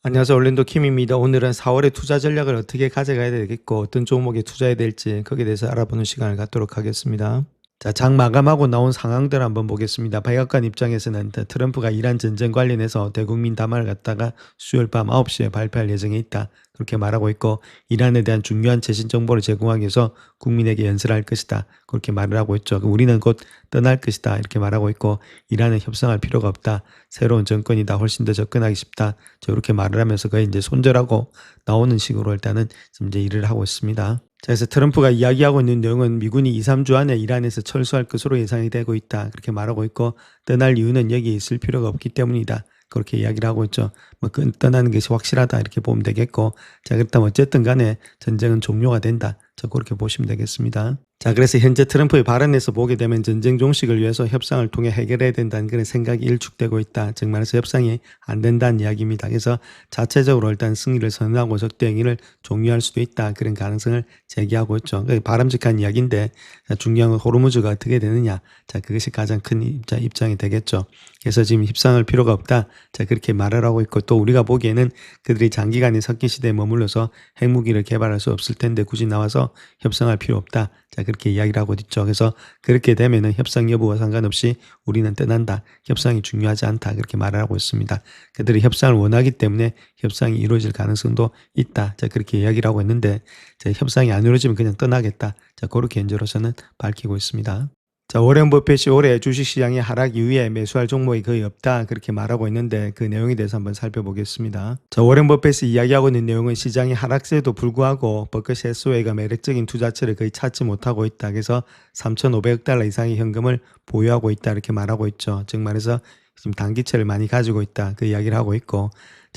안녕하세요. 올랜도 킴입니다. 오늘은 4월의 투자 전략을 어떻게 가져가야 되겠고 어떤 종목에 투자해야 될지 거기에 대해서 알아보는 시간을 갖도록 하겠습니다. 자, 장 마감하고 나온 상황들 한번 보겠습니다. 백악관 입장에서는 트럼프가 이란 전쟁 관련해서 대국민 담화를 갖다가 수요일 밤 9시에 발표할 예정에 있다. 그렇게 말하고 있고 이란에 대한 중요한 최신 정보를 제공하기 위해서 국민에게 연설할 것이다. 그렇게 말을 하고 있죠. 우리는 곧 떠날 것이다. 이렇게 말하고 있고 이란은 협상할 필요가 없다. 새로운 정권이다. 훨씬 더 접근하기 쉽다. 이렇게 말을 하면서 거의 이제 손절하고 나오는 식으로 일단은 지금 이제 일을 하고 있습니다. 자, 그래서 트럼프가 이야기하고 있는 내용은 미군이 2, 3주 안에 이란에서 철수할 것으로 예상이 되고 있다. 그렇게 말하고 있고 떠날 이유는 여기에 있을 필요가 없기 때문이다. 그렇게 이야기를 하고 있죠. 떠나는 것이 확실하다. 이렇게 보면 되겠고. 자, 그렇다면 어쨌든 간에 전쟁은 종료가 된다. 그렇게 보시면 되겠습니다. 자, 그래서 현재 트럼프의 발언에서 보게 되면 전쟁 종식을 위해서 협상을 통해 해결해야 된다는 그런 생각이 일축되고 있다. 즉 말해서 협상이 안 된다는 이야기입니다. 그래서 자체적으로 일단 승리를 선언하고 적대 행위를 종료할 수도 있다. 그런 가능성을 제기하고 있죠. 바람직한 이야기인데 중요한 건 호르무즈가 어떻게 되느냐. 자, 그것이 가장 큰 입장이 되겠죠. 그래서 지금 협상할 필요가 없다. 자, 그렇게 말을 하고 있고 또 우리가 보기에는 그들이 장기간의 석기 시대에 머물러서 핵무기를 개발할 수 없을 텐데 굳이 나와서 협상할 필요 없다. 자, 그렇게 이야기를 하고 있죠. 그래서 그렇게 되면은 협상 여부와 상관없이 우리는 떠난다. 협상이 중요하지 않다. 그렇게 말을 하고 있습니다. 그들이 협상을 원하기 때문에 협상이 이루어질 가능성도 있다. 자, 그렇게 이야기를 하고 있는데 자, 협상이 안 이루어지면 그냥 떠나겠다. 자, 그렇게 현재로서는 밝히고 있습니다. 자, 워렌 버핏이 올해 주식시장의 하락 이후에 매수할 종목이 거의 없다. 그렇게 말하고 있는데 그 내용에 대해서 한번 살펴보겠습니다. 자, 워렌 버핏이 이야기하고 있는 내용은 시장의 하락세에도 불구하고 버킷 해스웨이가 매력적인 투자처를 거의 찾지 못하고 있다. 그래서 3,500억 달러 이상의 현금을 보유하고 있다. 이렇게 말하고 있죠. 즉 말해서 지금 단기채를 많이 가지고 있다. 그 이야기를 하고 있고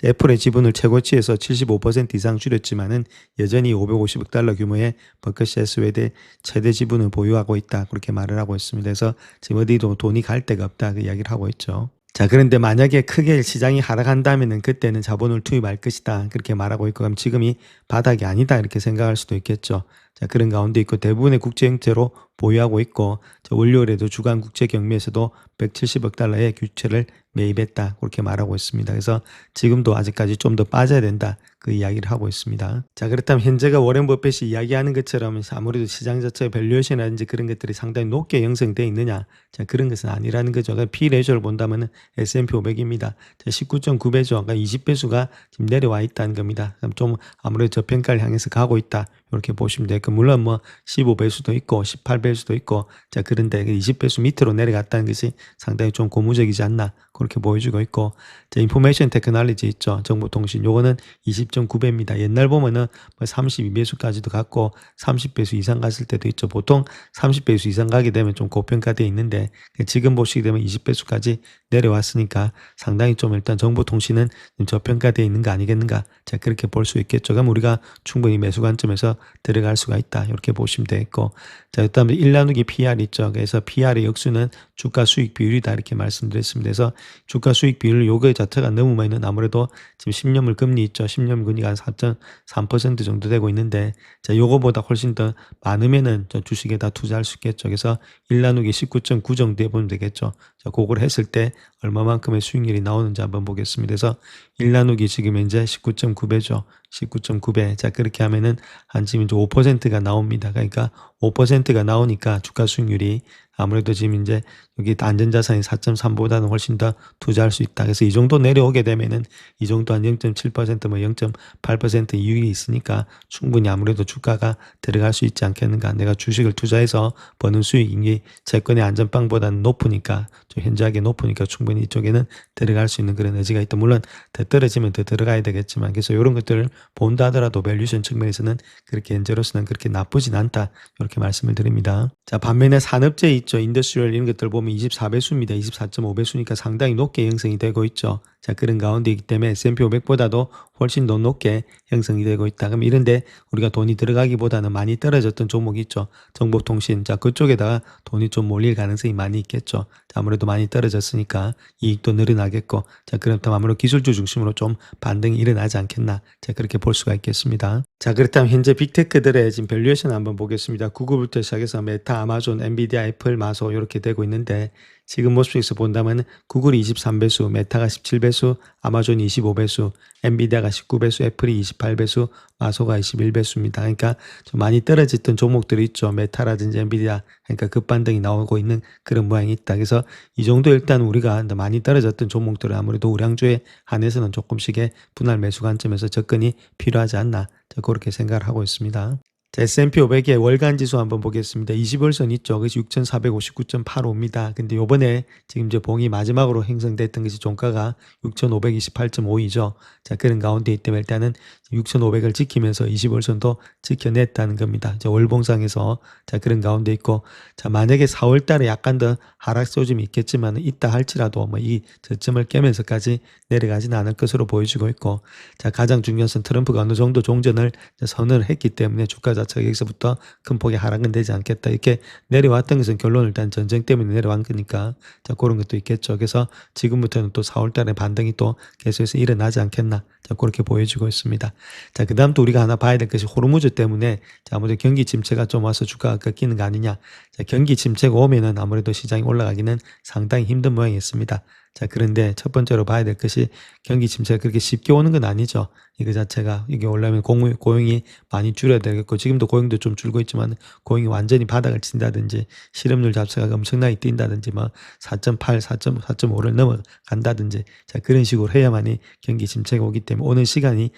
애플의 지분을 최고치에서 75% 이상 줄였지만은 여전히 550억 달러 규모의 버크셔 해스웨이의 최대 지분을 보유하고 있다. 그렇게 말을 하고 있습니다. 그래서 지금 어디도 돈이 갈 데가 없다. 그 이야기를 하고 있죠. 자, 그런데 만약에 크게 시장이 하락한다면은 그때는 자본을 투입할 것이다. 그렇게 말하고 있고, 그럼 지금이 바닥이 아니다. 이렇게 생각할 수도 있겠죠. 자, 그런 가운데 있고 대부분의 국제 형태로 보유하고 있고, 월요일에도 주간 국제 경매에서도 170억 달러의 규채를 매입했다. 그렇게 말하고 있습니다. 그래서 지금도 아직까지 좀 더 빠져야 된다. 그 이야기를 하고 있습니다. 자, 그렇다면 현재가 워렌 버핏이 이야기하는 것처럼 아무래도 시장 자체의 밸류에이션이라든지 그런 것들이 상당히 높게 형성되어 있느냐. 자, 그런 것은 아니라는 거죠. P 레이쇼를 본다면 S&P 500입니다. 자, 19.9배죠. 그러니까 20배수가 지금 내려와 있다는 겁니다. 그럼 좀 아무래도 저평가를 향해서 가고 있다. 이렇게 보시면 돼요. 물론 15배수도 있고 18배수도 있고 자, 그런데 20배수 밑으로 내려갔다는 것이 상당히 좀 고무적이지 않나 그렇게 보여주고 있고 자, 인포메이션 테크놀로지 있죠. 정보통신 요거는 20.9배입니다. 옛날 보면은 32배수까지도 갔고 30배수 이상 갔을 때도 있죠. 보통 30배수 이상 가게 되면 좀 고평가되어 있는데 지금 보시게 되면 20배수까지 내려왔으니까 상당히 좀 일단 정보통신은 저평가되어 있는 거 아니겠는가. 자, 그렇게 볼 수 있겠죠. 그럼 우리가 충분히 매수 관점에서 들어갈 수가 있다. 이렇게 보시면 되겠고. 자, 일단 1나누기 PR 있죠. 그래서 PR의 역수는 주가 수익 비율이다. 이렇게 말씀드렸습니다. 그래서 주가 수익 비율 요거 자체가 넘으면은 아무래도 지금 10년물 금리 있죠. 10년 금리가 한 4.3% 정도 되고 있는데 자, 요거보다 훨씬 더 많으면은 주식에다 투자할 수 있겠죠. 그래서 1나누기 19.9 정도에 보면 되겠죠. 자, 그걸 했을 때 얼마만큼의 수익률이 나오는지 한번 보겠습니다. 그래서 1나누기 지금 현재 19.9배죠. 19.9배. 자, 그렇게 하면은 한 지금 이제 5%가 나옵니다. 그러니까 5%가 나오니까 주가 수익률이 아무래도 지금 이제 여기 안전자산이 4.3보다는 훨씬 더 투자할 수 있다. 그래서 이 정도 내려오게 되면은 이 정도 한 0.7% 0.8% 이익이 있으니까 충분히 아무래도 주가가 들어갈 수 있지 않겠는가. 내가 주식을 투자해서 버는 수익이 채권의 안전빵보다는 높으니까 좀 현저하게 높으니까 충분히 이쪽에는 들어갈 수 있는 그런 의지가 있다. 물론 더 떨어지면 더 들어가야 되겠지만 그래서 이런 것들을 본다 하더라도 밸류션 측면에서는 그렇게 현재로서는 그렇게 나쁘진 않다. 이렇게 말씀을 드립니다. 자, 반면에 산업재 있죠. 인더스트리얼 이런 것들 보면 24배수입니다. 24.5배수니까 상당히 높게 형성이 되고 있죠. 자, 그런 가운데 있기 때문에 S&P 500보다도 훨씬 더 높게 형성이 되고 있다. 그럼 이런데 우리가 돈이 들어가기보다는 많이 떨어졌던 종목이 있죠. 정보통신. 자, 그쪽에다가 돈이 좀 몰릴 가능성이 많이 있겠죠. 자, 아무래도 많이 떨어졌으니까 이익도 늘어나겠고. 자, 그렇다면 아무래도 기술주 중심으로 좀 반등이 일어나지 않겠나. 자, 그렇게 볼 수가 있겠습니다. 자, 그렇다면 현재 빅테크들의 지금 밸류에이션 한번 보겠습니다. 구글부터 시작해서 메타, 아마존, 엔비디아, 애플, 마소 이렇게 되고 있는데 지금 모습에서 본다면 구글이 23배수, 메타가 17배수, 아마존이 25배수, 엔비디아가 19배수, 애플이 28배수, 마소가 21배수입니다. 그러니까 좀 많이 떨어졌던 종목들이 있죠. 메타라든지 엔비디아, 그러니까 급반등이 나오고 있는 그런 모양이 있다. 그래서 이 정도 일단 우리가 많이 떨어졌던 종목들은 아무래도 우량주에 한해서는 조금씩의 분할 매수 관점에서 접근이 필요하지 않나. 그렇게 생각을 하고 있습니다. 자, S&P 500의 월간 지수 한번 보겠습니다. 20월선 있죠. 그것이 6,459.85입니다. 근데 요번에 지금 이제 봉이 마지막으로 형성됐던 것이 종가가 6,528.52죠. 자, 그런 가운데 있기 때문에 일단은 6,500을 지키면서 20월선도 지켜냈다는 겁니다. 자, 월봉상에서 자, 그런 가운데 있고 자, 만약에 4월 달에 약간 더 하락 조짐이 있겠지만 있다 할지라도 뭐 이 저점을 깨면서까지 내려가지는 않을 것으로 보여지고 있고 자, 가장 중요한 것은 트럼프가 어느 정도 종전을 선언을 했기 때문에 주가 자체가 여기서부터 큰 폭의 하락은 되지 않겠다. 이렇게 내려왔던 것은 결론은 일단 전쟁 때문에 내려간 거니까 자, 그런 것도 있겠죠. 그래서 지금부터는 또 4월 달에 반등이 또 계속해서 일어나지 않겠나. 자, 그렇게 보여지고 있습니다. 자, 그 다음 또 우리가 하나 봐야 될 것이 호르무즈 때문에 자, 아무래도 경기 침체가 좀 와서 주가가 꺾이는 거 아니냐. 자, 경기 침체가 오면은 아무래도 시장이 올라가기는 상당히 힘든 모양이었습니다. 자, 그런데 첫 번째로 봐야 될 것이 경기 침체가 그렇게 쉽게 오는 건 아니죠. 이거 자체가 이게 올라면 고용이 많이 줄여야 되겠고 지금도 고용도 좀 줄고 있지만 고용이 완전히 바닥을 친다든지 실업률 자체가 엄청나게 뛴다든지 뭐 4.8, 4.5를 넘어간다든지 자, 그런 식으로 해야만이 경기 침체가 오기 때문에 오는 시간이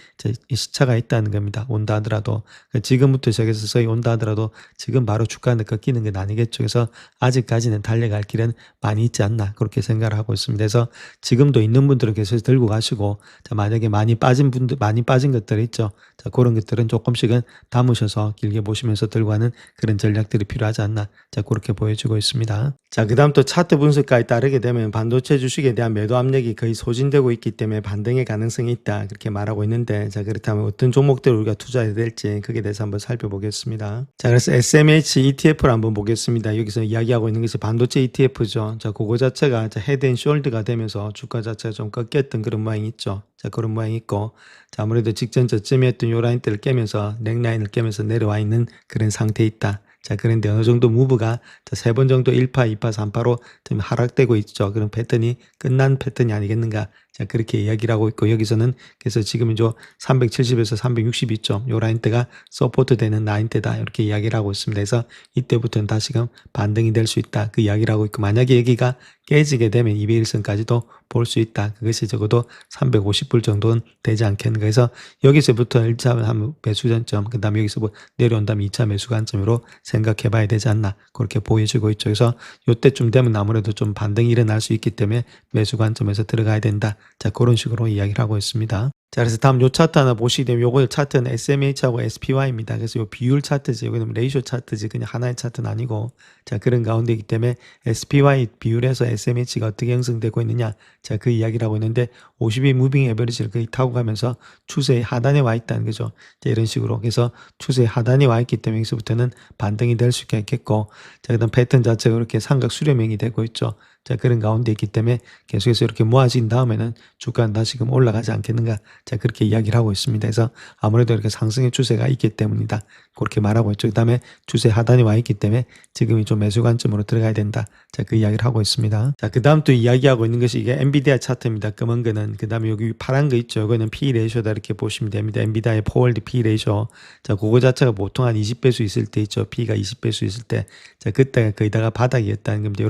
시차가 있다는 겁니다. 온다 하더라도 지금부터 시작해서 서히 온다 하더라도 지금 바로 주가는 꺾이는 건 아니겠죠. 그래서 아직까지는 달려갈 길은 많이 있지 않나 그렇게 생각을 하고 있습니다. 그래서 지금도 있는 분들은 계속 들고 가시고 자, 만약에 많이 빠진 것들이 있죠. 자, 그런 것들은 조금씩은 담으셔서 길게 보시면서 들고 가는 그런 전략들이 필요하지 않나. 자, 그렇게 보여지고 있습니다. 자, 그 다음 또 차트 분석까지 따르게 되면 반도체 주식에 대한 매도 압력이 거의 소진되고 있기 때문에 반등의 가능성이 있다. 그렇게 말하고 있는데 자, 그렇다면 어떤 종목들을 우리가 투자해야 될지 거기에 대해서 한번 살펴보겠습니다. 자, 그래서 SMH ETF를 한번 보겠습니다. 여기서 이야기하고 있는 것이 반도체 ETF죠. 자, 그거 자체가 헤드앤숄더가 되면서 주가 자체가 좀 꺾였던 그런 모양이 있죠. 자, 그런 모양이 있고, 자, 아무래도 직전 저점이었던 요 라인대를 깨면서, 넥라인을 깨면서 내려와 있는 그런 상태에 있다. 자, 그런데 어느 정도 무브가 세 번 정도 1파, 2파, 3파로 좀 하락되고 있죠. 그런 패턴이 끝난 패턴이 아니겠는가. 자, 그렇게 이야기를 하고 있고, 여기서는 그래서 지금 이제 370에서 360 있죠. 요 라인대가 서포트 되는 라인대다. 이렇게 이야기를 하고 있습니다. 그래서 이때부터는 다시금 반등이 될 수 있다. 그 이야기를 하고 있고, 만약에 여기가 깨지게 되면 200일선까지도 볼 수 있다. 그것이 적어도 350불 정도는 되지 않겠는가. 그래서 여기서부터 1차 매수 관점, 그 다음에 여기서 내려온 다음에 2차 매수 관점으로 생각해 봐야 되지 않나. 그렇게 보여지고 있죠. 그래서 요때쯤 되면 아무래도 좀 반등이 일어날 수 있기 때문에 매수 관점에서 들어가야 된다. 자, 그런 식으로 이야기를 하고 있습니다. 자, 그래서 다음 요 차트 하나 보시게 되면 요거 차트는 SMH하고 SPY입니다. 그래서 요 비율 차트지, 여기는 레이쇼 차트지, 그냥 하나의 차트는 아니고, 자, 그런 가운데이기 때문에 SPY 비율에서 SMH가 어떻게 형성되고 있느냐, 자, 그 이야기를 하고 있는데, 52 무빙 에버리지를 거의 타고 가면서 추세의 하단에 와 있다는 거죠. 자, 이런 식으로. 그래서 추세의 하단에 와 있기 때문에 여기서부터는 반등이 될 수 있겠고, 자, 그 다음 패턴 자체가 그렇게 삼각 수렴형이 되고 있죠. 자, 그런 가운데 있기 때문에 계속해서 이렇게 모아진 다음에는 주가는 다시금 올라가지 않겠는가. 자, 그렇게 이야기를 하고 있습니다. 그래서 아무래도 이렇게 상승의 추세가 있기 때문이다. 그렇게 말하고 있죠. 그 다음에 추세 하단이 와 있기 때문에 지금이 좀 매수 관점으로 들어가야 된다. 자, 그 이야기를 하고 있습니다. 자, 그 다음 또 이야기하고 있는 것이 이게 엔비디아 차트입니다. 검은 거는. 그 다음에 여기 파란 거 있죠. 이거는 P 레이쇼다. 이렇게 보시면 됩니다. 엔비디아의 포월드 P 레이쇼. 자, 그거 자체가 보통 한 20배수 있을 때 있죠. P가 20배수 있을 때. 자, 그때가 거의다가 바닥이었다는 겁니다.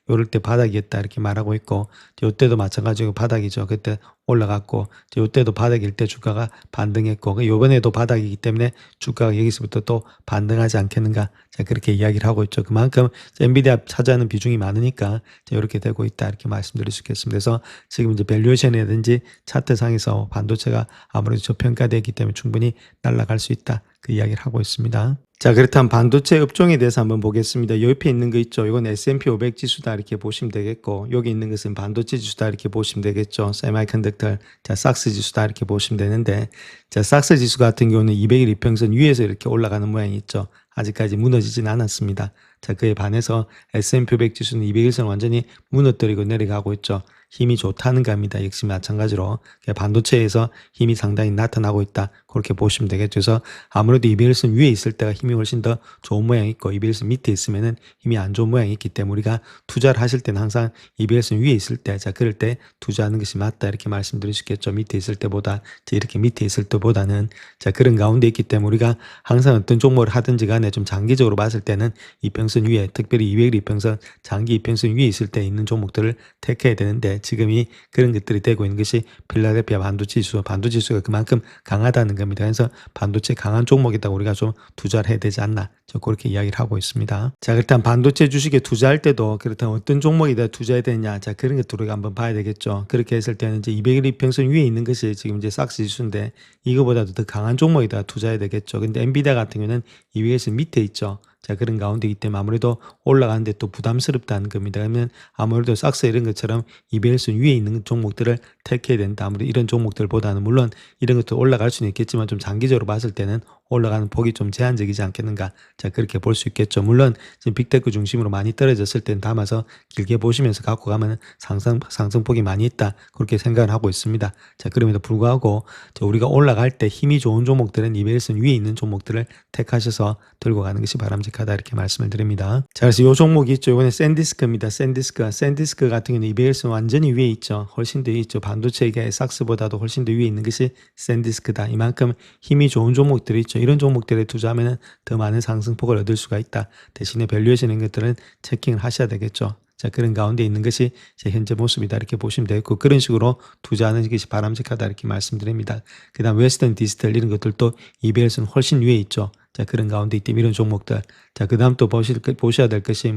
요럴 때 바닥이었다. 이렇게 말하고 있고, 요때도 마찬가지로 바닥이죠. 그때 올라갔고, 요때도 바닥일 때 주가가 반등했고, 요번에도 바닥이기 때문에 주가가 여기서부터 또 반등하지 않겠는가. 자, 그렇게 이야기를 하고 있죠. 그만큼 엔비디아 차지하는 비중이 많으니까 이렇게 되고 있다. 이렇게 말씀드릴 수 있겠습니다. 그래서 지금 이제 밸류에이션이라든지 차트상에서 반도체가 아무래도 저평가되기 때문에 충분히 날아갈 수 있다. 그 이야기를 하고 있습니다. 자, 그렇다면 반도체 업종에 대해서 한번 보겠습니다. 옆에 있는 거 있죠. 이건 S&P 500 지수다 이렇게 보시면 되겠고, 여기 있는 것은 반도체 지수다 이렇게 보시면 되겠죠. 세미컨덕터, 자, 삭스 지수다 이렇게 보시면 되는데, 자, 삭스 지수 같은 경우는 200일 이평선 위에서 이렇게 올라가는 모양이 있죠. 아직까지 무너지진 않았습니다. 자, 그에 반해서 S&P 500 지수는 200일선 완전히 무너뜨리고 내려가고 있죠. 힘이 좋다는 겁니다. 역시 마찬가지로 반도체에서 힘이 상당히 나타나고 있다. 그렇게 보시면 되겠죠. 그래서 아무래도 200일선 위에 있을 때가 힘이 훨씬 더 좋은 모양이 있고 200일선 밑에 있으면은 힘이 안 좋은 모양이 있기 때문에 우리가 투자를 하실 때는 항상 200일선 위에 있을 때, 자, 그럴 때 투자하는 것이 맞다. 이렇게 말씀드릴 수 있겠죠. 밑에 있을 때보다, 이렇게 밑에 있을 때보다는, 자, 그런 가운데 있기 때문에 우리가 항상 어떤 종목을 하든지 간에 좀 장기적으로 봤을 때는 이평선 위에, 특별히 200일 이평선, 장기 이평선 위에 있을 때 있는 종목들을 택해야 되는데 지금이 그런 것들이 되고 있는 것이 필라델피아 반도체 지수, 반도체 지수가 그만큼 강하다는 겁니다. 그래서 반도체 강한 종목이다고 우리가 좀 투자를 해야 되지 않나, 저 그렇게 이야기를 하고 있습니다. 자, 일단 반도체 주식에 투자할 때도 그렇다면 어떤 종목에다 투자해야 되냐, 자, 그런 것들 우리가 한번 봐야 되겠죠. 그렇게 했을 때는 이제 200일 이평선 위에 있는 것이 지금 이제 삭스 지수인데 이거보다도 더 강한 종목에다 투자해야 되겠죠. 근데 엔비디아 같은 경우는 200에서 밑에 있죠. 자, 그런 가운데이기 때문에 아무래도 올라가는데 또 부담스럽다는 겁니다. 그러면 아무래도 삭스 이런 것처럼 200일선 위에 있는 종목들을 택해야 된다. 아무래도 이런 종목들보다는 물론 이런 것도 올라갈 수는 있겠지만 좀 장기적으로 봤을 때는 올라가는 폭이 좀 제한적이지 않겠는가. 자, 그렇게 볼 수 있겠죠. 물론 지금 빅테크 중심으로 많이 떨어졌을 때는 담아서 길게 보시면서 갖고 가면 상승폭이 많이 있다. 그렇게 생각을 하고 있습니다. 자, 그럼에도 불구하고 우리가 올라갈 때 힘이 좋은 종목들은 200일선 위에 있는 종목들을 택하셔서 들고 가는 것이 바람직하다. 이렇게 말씀을 드립니다. 자, 그래서 이 종목이 있죠. 이번에 샌디스크입니다. 샌디스크 같은 경우는 200일선 완전히 위에 있죠. 훨씬 더 위에 있죠. 반도체계 삭스보다도 훨씬 더 위에 있는 것이 샌디스크다. 이만큼 힘이 좋은 종목들이 있죠. 이런 종목들에 투자하면 더 많은 상승폭을 얻을 수가 있다. 대신에 밸류에이션 있는 것들은 체킹을 하셔야 되겠죠. 자, 그런 가운데 있는 것이 제 현재 모습이다. 이렇게 보시면 되겠고, 그런 식으로 투자하는 것이 바람직하다. 이렇게 말씀드립니다. 그 다음 웨스턴 디지털 이런 것들도 200일선 훨씬 위에 있죠. 자, 그런 가운데 있기 때문에 이런 종목들. 자, 그 다음 또 보셔야 될 것이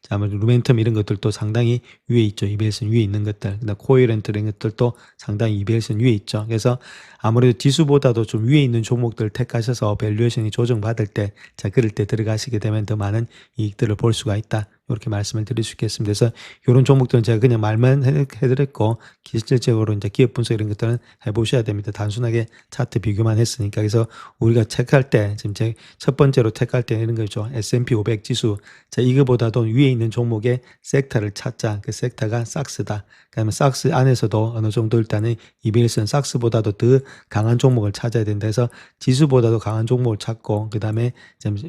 자, 루멘텀 이런 것들도 상당히 위에 있죠. 200일선 위에 있는 것들. 그 다음 코이렌트 이런 것들도 상당히 200일선 위에 있죠. 그래서 아무래도 지수보다도 좀 위에 있는 종목들을 택하셔서 밸류에이션이 조정받을 때, 자, 그럴 때 들어가시게 되면 더 많은 이익들을 볼 수가 있다. 이렇게 말씀을 드릴 수 있겠습니다. 그래서 이런 종목들은 제가 그냥 말만 해드렸고 실질적으로 이제 기업 분석 이런 것들은 해보셔야 됩니다. 단순하게 차트 비교만 했으니까. 그래서 우리가 체크할 때 지금 제 첫 번째로 체크할 때 이런 거죠. S&P 500 지수. 자, 이거보다도 위에 있는 종목의 섹터를 찾자. 그 섹터가 삭스다. 그다음에 삭스 안에서도 어느 정도 일단은 200일선 삭스보다도 더 강한 종목을 찾아야 된다 해서 지수보다도 강한 종목을 찾고 그다음에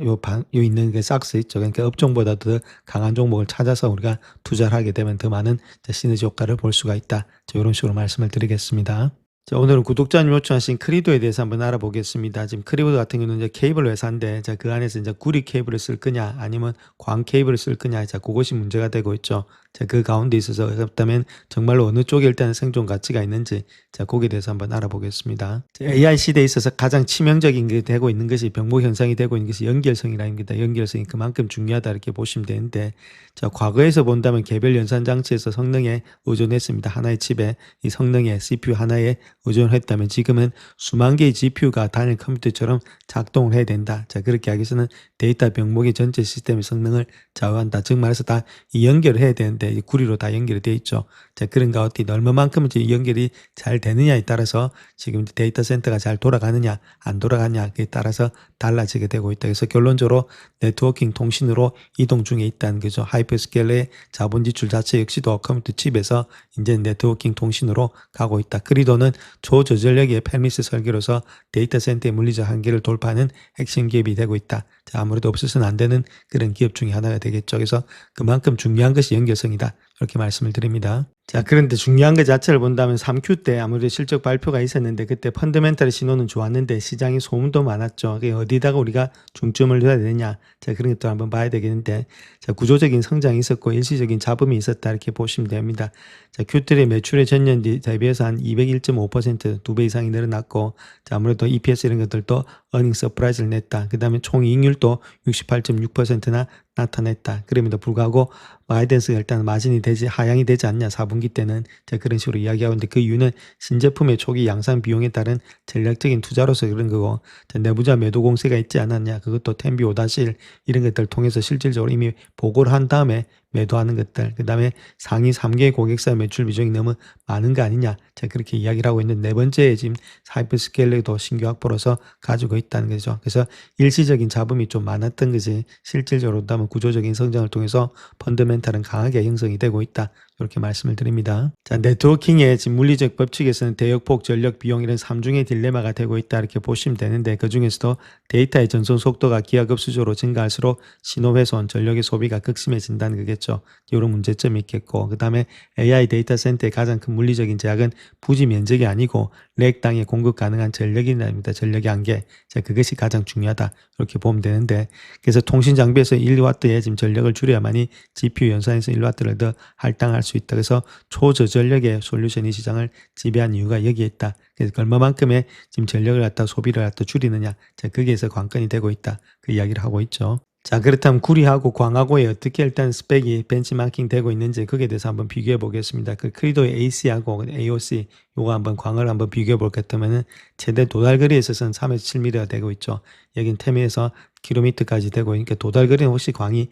요 있는 게 삭스 있죠. 그러니까 업종보다도 더 강한 종목을 찾아서 우리가 투자를 하게 되면 더 많은 시너지 효과를 볼 수가 있다. 이런 식으로 말씀을 드리겠습니다. 자, 오늘은 구독자님 요청하신 크리도에 대해서 한번 알아보겠습니다. 지금 크리도 같은 경우는 이제 케이블 회사인데, 자, 그 안에서 이제 구리 케이블을 쓸 거냐, 아니면 광 케이블을 쓸 거냐, 자, 그것이 문제가 되고 있죠. 자, 그 가운데 있어서 그렇다면 정말로 어느 쪽에 일단은 생존 가치가 있는지, 자, 거기에 대해서 한번 알아보겠습니다. 자, AI 시대에 있어서 가장 치명적인 게 되고 있는 것이 병목 현상이 되고 있는 것이 연결성이라입니다. 연결성이 그만큼 중요하다 이렇게 보시면 되는데, 자, 과거에서 본다면 개별 연산 장치에서 성능에 의존했습니다. 하나의 칩에 이 성능에 CPU 하나에 의존을 했다면 지금은 수만 개의 GPU가 단일 컴퓨터처럼 작동을 해야 된다. 자, 그렇게 하기 위해서는 데이터 병목의 전체 시스템의 성능을 좌우한다. 즉 말해서 다 이 연결을 해야 되는데 이 구리로 다 연결이 되어 있죠. 자, 그런 가운데 얼마만큼 이제 연결이 잘 되느냐에 따라서 지금 데이터 센터가 잘 돌아가느냐 안 돌아가느냐에 따라서 달라지게 되고 있다. 그래서 결론적으로 네트워킹 통신으로 이동 중에 있다는 거죠. 하이퍼스케일러의 자본 지출 자체 역시도 컴퓨터 칩에서 이제 네트워킹 통신으로 가고 있다. 그리도는 초저전력의 펠미스 설계로서 데이터 센터의 물리적 한계를 돌파하는 핵심 기업이 되고 있다. 자, 아무래도 없어서는 안 되는 그런 기업 중에 하나가 되겠죠. 그래서 그만큼 중요한 것이 연결성이다. 이렇게 말씀을 드립니다. 자, 그런데 중요한 것 자체를 본다면 3Q 때 아무래도 실적 발표가 있었는데 그때 펀더멘탈의 신호는 좋았는데 시장에 소문도 많았죠. 그게 어디다가 우리가 중점을 둬야 되느냐. 자, 그런 것도 한번 봐야 되겠는데, 자, 구조적인 성장이 있었고 일시적인 잡음이 있었다 이렇게 보시면 됩니다. 자, Q3의 매출의 전년 대비해서 한 201.5% 2배 이상이 늘어났고, 자, 아무래도 EPS 이런 것들도 어닝 서프라이즈를 냈다. 그 다음에 총 이익률도 68.6%나 나타냈다. 그럼에도 불구하고 가이던스가 일단 마진이 하향이 되지 않냐. 4분기 4분기 때는 그런 식으로 이야기하고 있는데 그 이유는 신제품의 초기 양산 비용에 따른 전략적인 투자로서 그런 거고 내부자 매도 공세가 있지 않았냐. 그것도 텐비 5-1 이런 것들을 통해서 실질적으로 이미 보고를 한 다음에 매도하는 것들. 그다음에 상위 3개 고객사 매출 비중이 너무 많은 거 아니냐. 그렇게 이야기를 하고 있는 네 번째에 지금 하이퍼스케일러도 신규 확보로서 가지고 있다는 거죠. 그래서 일시적인 잡음이 좀 많았던 거지 실질적으로 한다면 구조적인 성장을 통해서 펀더멘탈은 강하게 형성이 되고 있다. 이렇게 말씀을 드립니다. 자, 네트워킹의 지금 물리적 법칙에서는 대역폭, 전력, 비용 이런 3중의 딜레마가 되고 있다 이렇게 보시면 되는데 그중에서도 데이터의 전송 속도가 기하급수적으로 증가할수록 신호 훼손, 전력의 소비가 극심해진다는 거겠죠. 이런 문제점이 있겠고 그 다음에 AI 데이터 센터의 가장 큰 물리적인 제약은 부지 면적이 아니고 렉당에 공급 가능한 전력이랍니다. 전력의 한계. 자, 그것이 가장 중요하다. 이렇게 보면 되는데 그래서 통신 장비에서 1W에 지금 전력을 줄여야만이 GPU 연산에서 1W를 더 할당할 수 있다. 그래서 초저전력의 솔루션이 시장을 지배한 이유가 여기에 있다. 그래서 얼마만큼의 지금 전력을 갖다 소비를 갖다 줄이느냐. 자, 거기에서 관건이 되고 있다. 그 이야기를 하고 있죠. 자, 그렇다면 구리하고 광하고에 어떻게 일단 스펙이 벤치마킹 되고 있는지 거기에 대해서 한번 비교해 보겠습니다. 그 크리도의 AC하고 AOC 요거 한번 광을 한번 비교해 볼 것 같으면은 최대 도달거리에 있어서는 3에서 7m가 되고 있죠. 여긴 태미에서 킬로미터까지 되고 있으니까 도달거리는 혹시 광이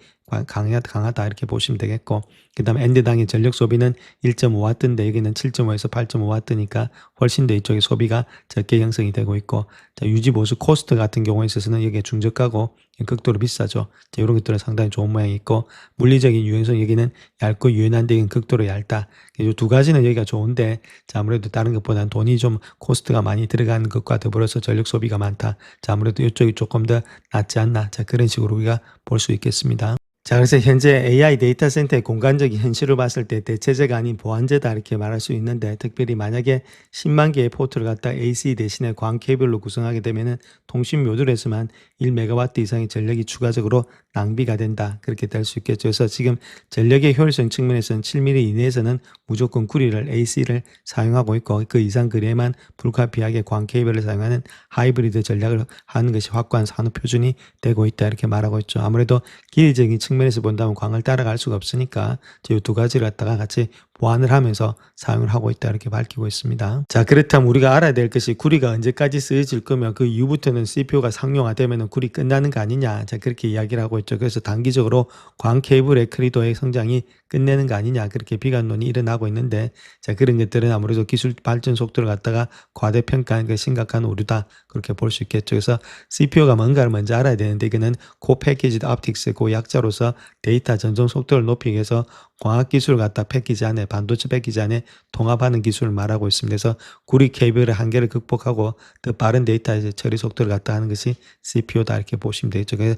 강하다 이렇게 보시면 되겠고 그 다음에 엔드당의 전력 소비는 1.5W인데 여기는 7.5에서 8.5W니까 훨씬 더 이쪽에 소비가 적게 형성이 되고 있고 자, 유지 보수 코스트 같은 경우에 있어서는 여기에 중저가고 극도로 비싸죠. 자, 이런 것들은 상당히 좋은 모양이 있고 물리적인 유연성 여기는 얇고 유연한데 여기는 극도로 얇다. 이 두 가지는 여기가 좋은데 자, 아무래도 다른 것보다는 돈이 좀 코스트가 많이 들어가는 것과 더불어서 전력 소비가 많다. 자, 아무래도 이쪽이 조금 더 낫지 않나. 자, 그런 식으로 우리가 볼 수 있겠습니다. 자, 그래서 현재 AI 데이터 센터의 공간적인 현실을 봤을 때 대체제가 아닌 보완제다 이렇게 말할 수 있는데 특별히 만약에 10만 개의 포트를 갖다 AC 대신에 광 케이블로 구성하게 되면은 통신 모듈에서만 1메가와트 이상의 전력이 추가적으로 낭비가 된다. 그렇게 될 수 있겠죠. 그래서 지금 전력의 효율성 측면에서는 7mm 이내에서는 무조건 구리를 AC를 사용하고 있고 그 이상 거리에만 불가피하게 광 케이블을 사용하는 하이브리드 전략을 하는 것이 확고한 산업 표준이 되고 있다 이렇게 말하고 있죠. 아무래도 기술적인 측면에서 본다면 광을 따라갈 수가 없으니까 이 두 가지를 갖다가 같이 보완을 하면서 사용을 하고 있다 이렇게 밝히고 있습니다. 자, 그렇다면 우리가 알아야 될 것이 구리가 언제까지 쓰여질 거며 그 이후부터는 CPU가 상용화되면 구리 끝나는 거 아니냐. 자, 그렇게 이야기를 하고 있죠. 그래서 단기적으로 광 케이블의 크리도의 성장이 끝내는 거 아니냐. 그렇게 비관론이 일어나고 있는데 자, 그런 것들은 아무래도 기술 발전 속도를 갖다가 과대평가한 그 심각한 오류다. 그렇게 볼 수 있겠죠. 그래서 CPU가 뭔가를 먼저 알아야 되는데 이거는 고패키지드 옵틱스 그 약자로서 데이터 전송 속도를 높이기 위해서 광학 기술을 갖다 패키지 안에 반도체 패키지 안에 통합하는 기술을 말하고 있습니다. 그래서 구리 케이블의 한계를 극복하고 더 빠른 데이터 처리 속도를 갖다 하는 것이 CPU다 이렇게 보시면 되겠죠. 그래서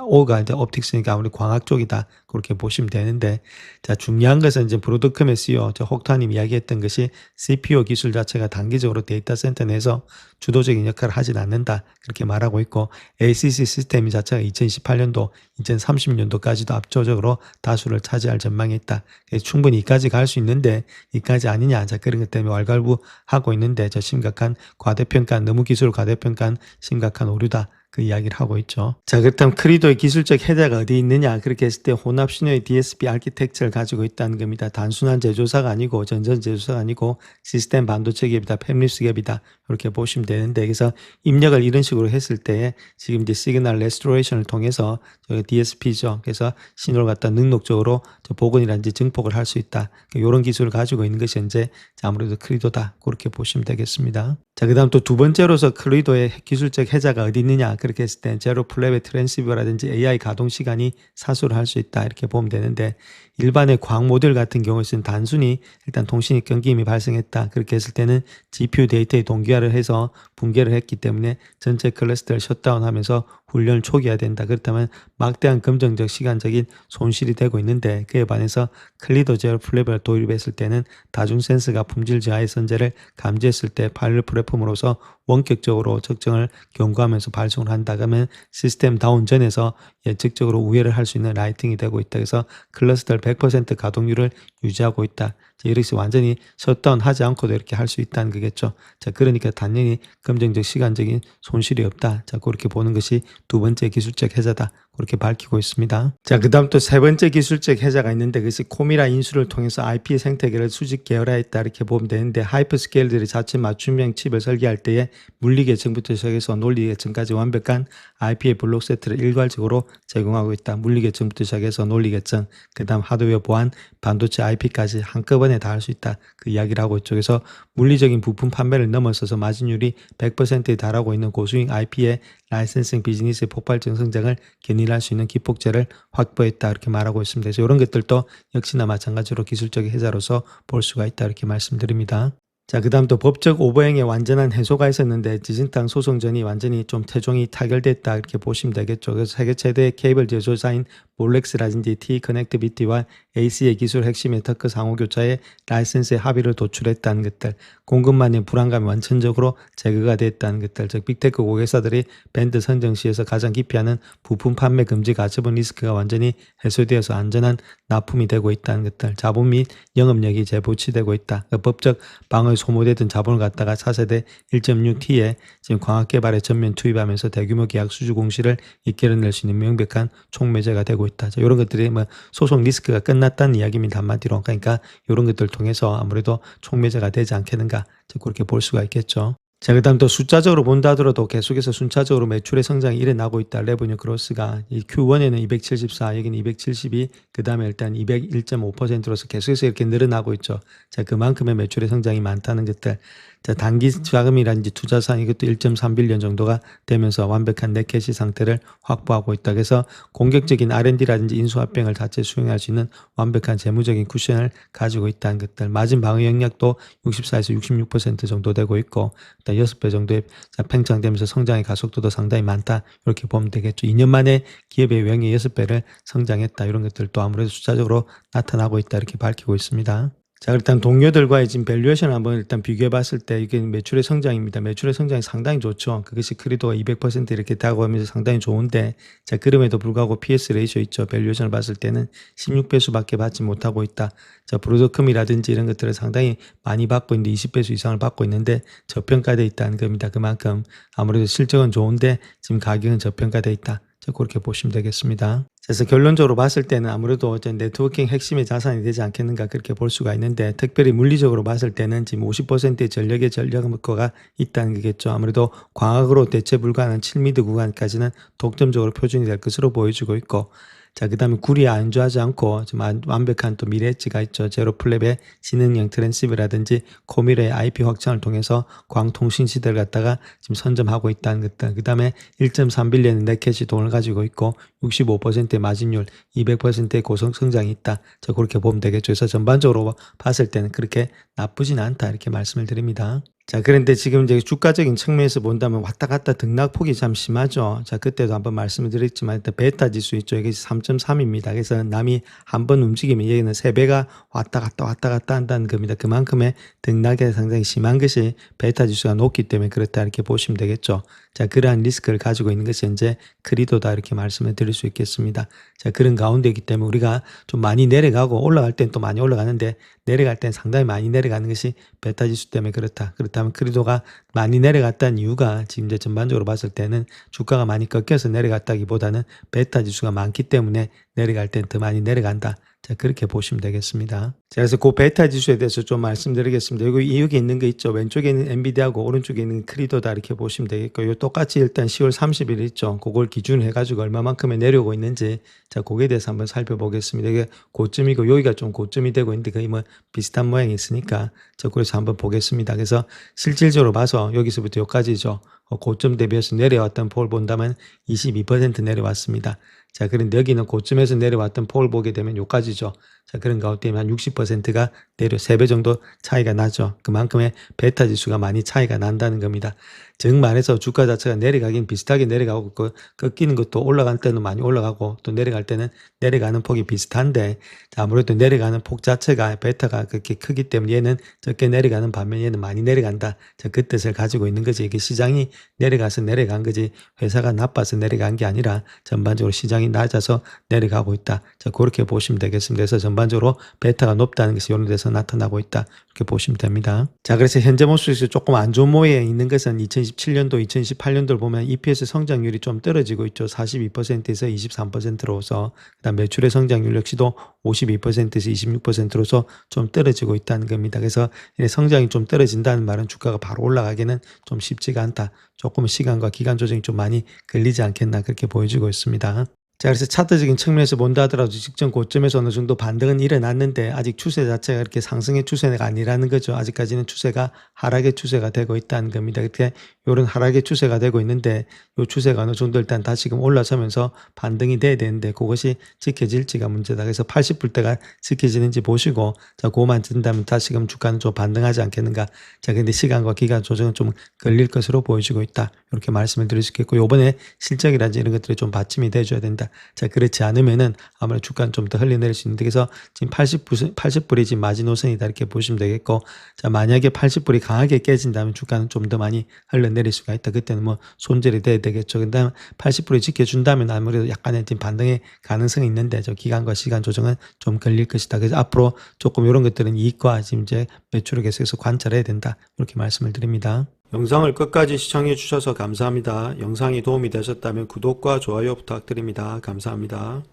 O가 이제 옵틱스니까 아무리 광학 쪽이다 그렇게 보시면 되는데 자, 중요한 것은 이제 브로드컴의 CEO 혹타님 이야기했던 것이 CPU 기술 자체가 단기적으로 데이터 센터 내에서 주도적인 역할을 하진 않는다 그렇게 말하고 있고 ACC 시스템 자체가 2028년도 2030년도까지도 압도적으로 다수를 차지할 전망이 있다. 충분히 이까지 갈 수 있는데 이까지 아니냐. 자, 그런 것 때문에 왈가왈부하고 있는데 저 심각한 과대평가 너무 기술 과대평가한 심각한 오류다. 그 이야기를 하고 있죠. 자, 그렇다면 크리도의 기술적 해자가 어디 있느냐? 그렇게 했을 때 혼합 신호의 DSP 아키텍처를 가지고 있다는 겁니다. 단순한 제조사가 아니고 전전 제조사가 아니고 시스템 반도체 기업이다, 팹리스 기업이다 이렇게 보시면 되는데 그래서 입력을 이런 식으로 했을 때 지금 이제 시그널 레스토레이션을 통해서 DSP죠. 그래서 신호를 갖다 능력적으로 복원이라든지 증폭을 할 수 있다. 이런 기술을 가지고 있는 것이 현재 아무래도 크리도다. 그렇게 보시면 되겠습니다. 자, 그 다음 또 두 번째로서 크리도의 기술적 해자가 어디 있느냐? 그렇게 했을 때 제로 플랩의 트랜시버라든지 AI 가동 시간이 사수를 할 수 있다. 이렇게 보면 되는데 일반의 광 모듈 같은 경우에는 단순히 일단 통신이 끊김이 발생했다. 그렇게 했을 때는 GPU 데이터의 동기화를 해서 붕괴를 했기 때문에 전체 클러스터를 셧다운하면서 훈련을 초기화된다. 그렇다면 막대한 금전적 시간적인 손실이 되고 있는데 그에 반해서 클리도 제로 플랩을 도입했을 때는 다중 센서가 품질 저하의 선제를 감지했을 때 파일럿 플랫폼으로서 원격적으로 측정을 경고하면서 발송을 한다. 그러면 시스템 다운 전에서 예측적으로 우회를 할 수 있는 라이팅이 되고 있다. 그래서 클러스터를 100% 가동률을 유지하고 있다. 이렇게 완전히 셧다운 하지 않고도 이렇게 할 수 있다는 거겠죠. 자, 그러니까 단연히 금전적 시간적인 손실이 없다. 자, 그렇게 보는 것이 두 번째 기술적 해자다. 그렇게 밝히고 있습니다. 자, 그다음 또 세 번째 기술적 혜자가 있는데 그것이 코미라 인수를 통해서 IP 생태계를 수직 계열화했다 이렇게 보면 되는데 하이퍼스케일들이 자체 맞춤형 칩을 설계할 때에 물리 계층부터 시작해서 논리 계층까지 완벽한 IP의 블록 세트를 일괄적으로 제공하고 있다. 물리 계층부터 시작해서 논리 계층, 그다음 하드웨어 보안, 반도체 IP까지 한꺼번에 다 할 수 있다. 그 이야기를 하고 있죠. 그래서 물리적인 부품 판매를 넘어서서 마진율이 100%에 달하고 있는 고수익 IP의 라이센싱 비즈니스의 폭발적 성장을 견인할 수 있는 기폭제를 확보했다 이렇게 말하고 있습니다. 그래서 이런 것들도 역시나 마찬가지로 기술적 혜자로서 볼 수가 있다 이렇게 말씀드립니다. 자, 그다음 또 법적 오버행의 완전한 해소가 있었는데 지진탕 소송전이 완전히 좀 최종이 타결됐다 이렇게 보시면 되겠죠. 그래서 세계 최대 케이블 제조사인 몰렉스라든지 T-커넥티비티와 AC의 기술 핵심 네트워크 상호교차에 라이센스의 합의를 도출했다는 것들, 공급망의 불안감이 완전적으로 제거가 됐다는 것들, 즉 빅테크 고객사들이 밴드 선정 시에서 가장 기피하는 부품 판매 금지 가처분 리스크가 완전히 해소되어서 안전한 납품이 되고 있다는 것들, 자본 및 영업력이 재보치되고 있다. 법적 방어에 소모되던 자본을 갖다가 차세대 1.6T에 지금 광학개발에 전면 투입하면서 대규모 계약 수주 공시를 이끌어낼 수 있는 명백한 촉매제가 되고 있다. 자, 이런 것들이 뭐 소송 리스크가 끝났다는 이야기입니다. 한마디로. 그러니까 이런 것들을 통해서 아무래도 촉매제가 되지 않겠는가. 그렇게 볼 수가 있겠죠. 자, 그다음 또 숫자적으로 본다 하더라도 계속해서 순차적으로 매출의 성장이 일어나고 있다. 레버뉴 그로스가 이 Q1에는 274, 여기는 272, 그다음에 일단 201.5%로서 계속해서 이렇게 늘어나고 있죠. 자, 그만큼의 매출의 성장이 많다는 것들. 자, 단기 자금이라든지 투자상 이것도 1.3빌리언 정도가 되면서 완벽한 넷캐시 상태를 확보하고 있다. 그래서 공격적인 R&D라든지 인수합병을 자체 수행할 수 있는 완벽한 재무적인 쿠션을 가지고 있다는 것들. 마진 방어 영역도 64에서 66% 정도 되고 있고 6배 정도의 팽창되면서 성장의 가속도도 상당히 많다. 이렇게 보면 되겠죠. 2년 만에 기업의 외형이 6배를 성장했다. 이런 것들도 아무래도 숫자적으로 나타나고 있다. 이렇게 밝히고 있습니다. 자, 일단 동료들과의 지금 밸류에이션 한번 일단 비교해 봤을 때 이게 매출의 성장입니다. 매출의 성장이 상당히 좋죠. 그것이 크리도가 200% 이렇게 다가오면서 상당히 좋은데, 자, 그럼에도 불구하고 PS 레이쇼 있죠. 밸류에이션을 봤을 때는 16배수밖에 받지 못하고 있다. 자, 브로드컴이라든지 이런 것들을 상당히 많이 받고 있는데 20배수 이상을 받고 있는데 저평가되어 있다는 겁니다. 그만큼 아무래도 실적은 좋은데 지금 가격은 저평가되어 있다. 그렇게 보시면 되겠습니다. 그래서 결론적으로 봤을 때는 아무래도 네트워킹 핵심의 자산이 되지 않겠는가 그렇게 볼 수가 있는데, 특별히 물리적으로 봤을 때는 지금 50%의 전력의 전력효과가 있다는 거겠죠. 아무래도 광학으로 대체 불가능한 7미터 구간까지는 독점적으로 표준이 될 것으로 보여지고 있고, 자, 그 다음에 굴이 안주하지 않고 좀 완벽한 또 미래 엣지가 있죠. 제로 플랩의 지능형 트랜시브라든지 코밀의 IP 확장을 통해서 광통신 시대를 갖다가 지금 선점하고 있다는 것들. 그 다음에 1.3빌리언의 넷캐시 돈을 가지고 있고 65%의 마진율, 200%의 고성 성장이 있다. 자, 그렇게 보면 되겠죠. 그래서 전반적으로 봤을 때는 그렇게 나쁘진 않다. 이렇게 말씀을 드립니다. 자, 그런데 지금 이제 주가적인 측면에서 본다면 왔다 갔다 등락폭이 참 심하죠. 자, 그때도 한번 말씀을 드렸지만 일단 베타 지수 있죠. 이게 3.3입니다. 그래서 남이 한 번 움직이면 얘는 3배가 왔다 갔다 한다는 겁니다. 그만큼의 등락이 상당히 심한 것이 베타 지수가 높기 때문에 그렇다 이렇게 보시면 되겠죠. 자, 그러한 리스크를 가지고 있는 것이 현재 크리도다 이렇게 말씀을 드릴 수 있겠습니다. 자, 그런 가운데이기 때문에 우리가 좀 많이 내려가고 올라갈 땐 또 많이 올라가는데 내려갈 땐 상당히 많이 내려가는 것이 베타 지수 때문에 그렇다. 그렇다면 크리도가 많이 내려갔다는 이유가 지금 이제 전반적으로 봤을 때는 주가가 많이 꺾여서 내려갔다기보다는 베타 지수가 많기 때문에 내려갈 땐 더 많이 내려간다. 자, 그렇게 보시면 되겠습니다. 자, 그래서 그 베타 지수에 대해서 좀 말씀드리겠습니다. 여기 있는 거 있죠. 왼쪽에 있는 엔비디아하고 오른쪽에 있는 크리도다 이렇게 보시면 되겠고, 요 똑같이 일단 10월 30일 있죠. 그걸 기준으로 해가지고 얼마만큼에 내려오고 있는지, 자, 그거에 대해서 한번 살펴보겠습니다. 이게 고점이고 여기가 좀 고점이 되고 있는데 거의 뭐 비슷한 모양이 있으니까, 자, 그래서 한번 보겠습니다. 그래서 실질적으로 봐서 여기서부터 여기까지죠. 고점 대비해서 내려왔던 폴 본다면 22% 내려왔습니다. 자, 그런데 여기는 고점에서 내려왔던 폴 보게 되면 요까지죠. 자, 그런 가운데 한 60%가 내려 3배 정도 차이가 나죠. 그만큼의 베타 지수가 많이 차이가 난다는 겁니다. 즉 말해서 주가 자체가 내려가긴 비슷하게 내려가고 있고, 꺾이는 것도 올라갈 때는 많이 올라가고 또 내려갈 때는 내려가는 폭이 비슷한데, 자, 아무래도 내려가는 폭 자체가 베타가 그렇게 크기 때문에 얘는 적게 내려가는 반면 얘는 많이 내려간다. 자, 그 뜻을 가지고 있는 거지. 이게 시장이 내려가서 내려간 거지 회사가 나빠서 내려간 게 아니라 전반적으로 시장 성장이 낮아서 내려가고 있다. 자, 그렇게 보시면 되겠습니다. 그래서 전반적으로 베타가 높다는 것이 이런 데서 나타나고 있다. 이렇게 보시면 됩니다. 자, 그래서 현재 모습에서 조금 안 좋은 모양에 있는 것은 2017년도, 2018년도를 보면 EPS 성장률이 좀 떨어지고 있죠. 42%에서 23%로서 그다음 매출의 성장률 역시도 52%에서 26%로서 좀 떨어지고 있다는 겁니다. 그래서 성장이 좀 떨어진다는 말은 주가가 바로 올라가기는 좀 쉽지가 않다. 조금 시간과 기간 조정이 좀 많이 걸리지 않겠나 그렇게 보여지고 있습니다. 자, 그래서 차트적인 측면에서 본다 하더라도 직전 고점에서 어느 정도 반등은 일어났는데 아직 추세 자체가 그렇게 상승의 추세가 아니라는 거죠. 아직까지는 추세가 하락의 추세가 되고 있다는 겁니다. 그렇게 이런 하락의 추세가 되고 있는데 이 추세가 어느 정도 일단 다시금 올라서면서 반등이 돼야 되는데 그것이 지켜질지가 문제다. 그래서 80불대가 지켜지는지 보시고 자, 그거만 된다면 다시금 주가는 좀 반등하지 않겠는가. 자, 근데 시간과 기간 조정은 좀 걸릴 것으로 보여지고 있다. 이렇게 말씀을 드릴 수 있겠고 요번에 실적이라든지 이런 것들이 좀 받침이 돼줘야 된다. 자, 그렇지 않으면은 아무래도 주가는 좀 더 흘러내릴 수 있는데 그래서 지금 80불이 지금 마지노선이다 이렇게 보시면 되겠고 자, 만약에 80불이 강하게 깨진다면 주가는 좀 더 많이 흘러내릴 수가 있다. 그때는 뭐 손절이 돼야 되겠죠. 근데 80불이 지켜준다면 아무래도 약간의 지금 반등의 가능성이 있는데 저 기간과 시간 조정은 좀 걸릴 것이다. 그래서 앞으로 조금 이런 것들은 이익과 지금 이제 매출을 계속해서 관찰해야 된다. 이렇게 말씀을 드립니다. 영상을 끝까지 시청해 주셔서 감사합니다. 영상이 도움이 되셨다면 구독과 좋아요 부탁드립니다. 감사합니다.